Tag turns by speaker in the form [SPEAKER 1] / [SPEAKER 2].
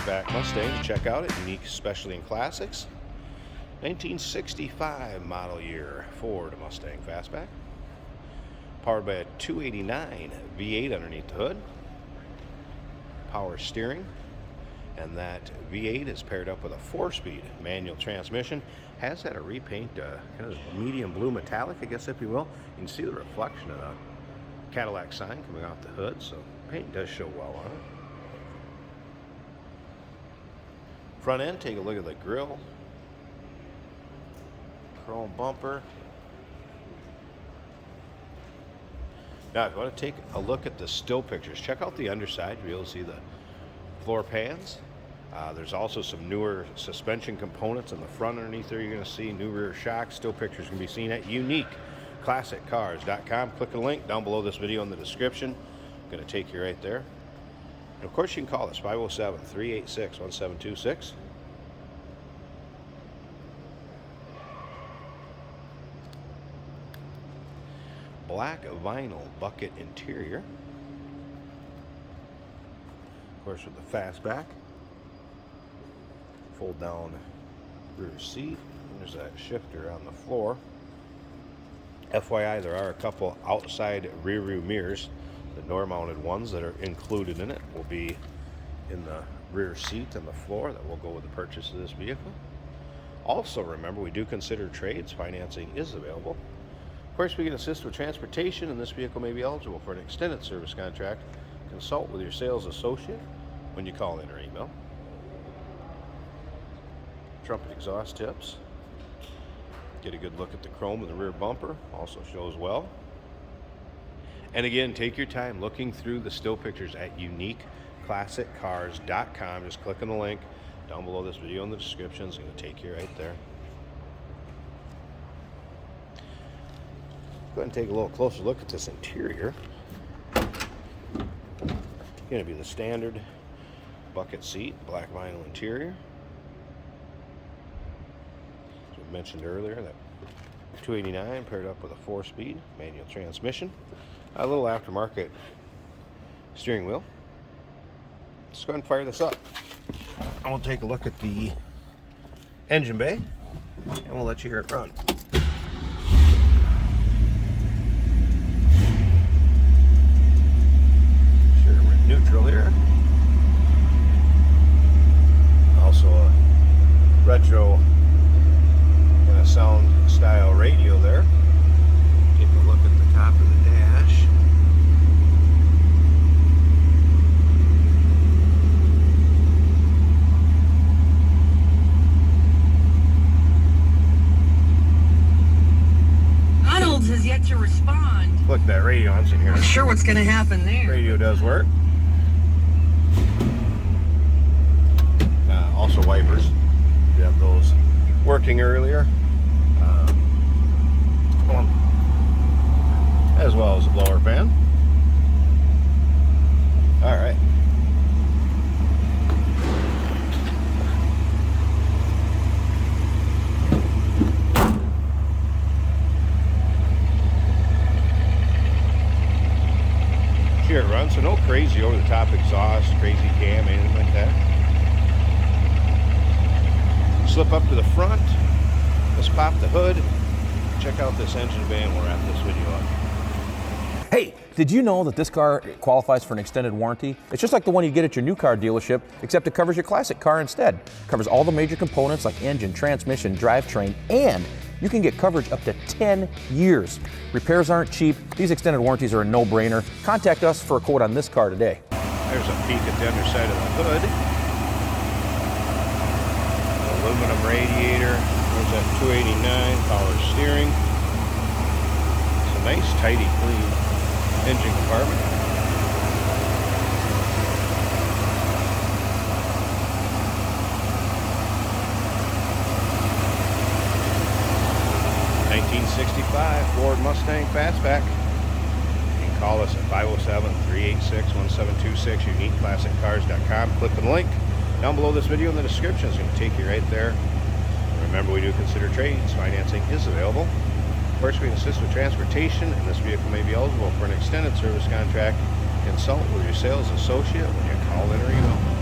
[SPEAKER 1] Fastback Mustang to check out at Unique Specialty and Classics. 1965 model year Ford Mustang Fastback. Powered by a 289 V8 underneath the hood. Power steering. And that V8 is paired up with a 4-speed manual transmission. Has had a repaint, kind of medium blue metallic, I guess if you will. You can see the reflection of the Cadillac sign coming off the hood, so paint does show well on it. Front end, take a look at the grille. Chrome bumper. Now, if you want to take a look at the still pictures, check out the underside. You'll be able to see the floor pans. There's also some newer suspension components in the front underneath there. You're going to see new rear shocks. Still pictures can be seen at uniqueclassiccars.com. Click the link down below this video in the description. I'm going to take you right there. And of course, you can call us 507-386-1726. Black vinyl bucket interior. Of course, with the Fastback. Fold down rear seat. There's that shifter on the floor. FYI, there are a couple outside rear view mirrors. The door mounted ones that are included in it will be in the rear seat and the floor. That will go with the purchase of this vehicle. Also, remember, we do consider trades. Financing is available. Of course, we can assist with transportation, and this vehicle may be eligible for an extended service contract. Consult with your sales associate when you call in or email. Trumpet exhaust tips. Get a good look at the chrome of the rear bumper. Also shows well. And again, take your time looking through the still pictures at uniqueclassiccars.com. Just click on the link down below this video in the description. It's going to take you right there. Go ahead and take a little closer look at this interior. Going to be the standard bucket seat, black vinyl interior. As we mentioned earlier, that 289 paired up with a 4-speed manual transmission. A little aftermarket steering wheel. Let's go ahead and fire this up. And we'll take a look at the engine bay, and we'll let you hear it run. Neutral here. Also a retro kind of sound style radio there. Take a look at the top of the dash.
[SPEAKER 2] Reynolds has yet to respond.
[SPEAKER 1] Look, that radio on's in here.
[SPEAKER 2] I'm sure what's going to happen there.
[SPEAKER 1] Radio does work. Also wipers. You have those working earlier. As well as a blower fan. Alright. Here it runs, so no crazy over the top exhaust, crazy cam, anything like that. Slip up to the front. Let's pop the hood. Check out this engine bay and we'll wrap this video up.
[SPEAKER 3] Hey, did you know that this car qualifies for an extended warranty? It's just like the one you get at your new car dealership, except it covers your classic car instead. It covers all the major components like engine, transmission, drivetrain, and you can get coverage up to 10 years. Repairs aren't cheap. These extended warranties are a no-brainer. Contact us for a quote on this car today.
[SPEAKER 1] There's a peek at the underside of the hood. Aluminum radiator. There's that 289 power steering. It's a nice, tidy, clean engine compartment. '65 Ford Mustang Fastback. You can call us at 507-386-1726, uniqueclassiccars.com. Click the link down below this video in the description. It's going to take you right there. Remember, we do consider trades. Financing is available. Of course, we can assist with transportation, and this vehicle may be eligible for an extended service contract. Consult with your sales associate when you call in or email.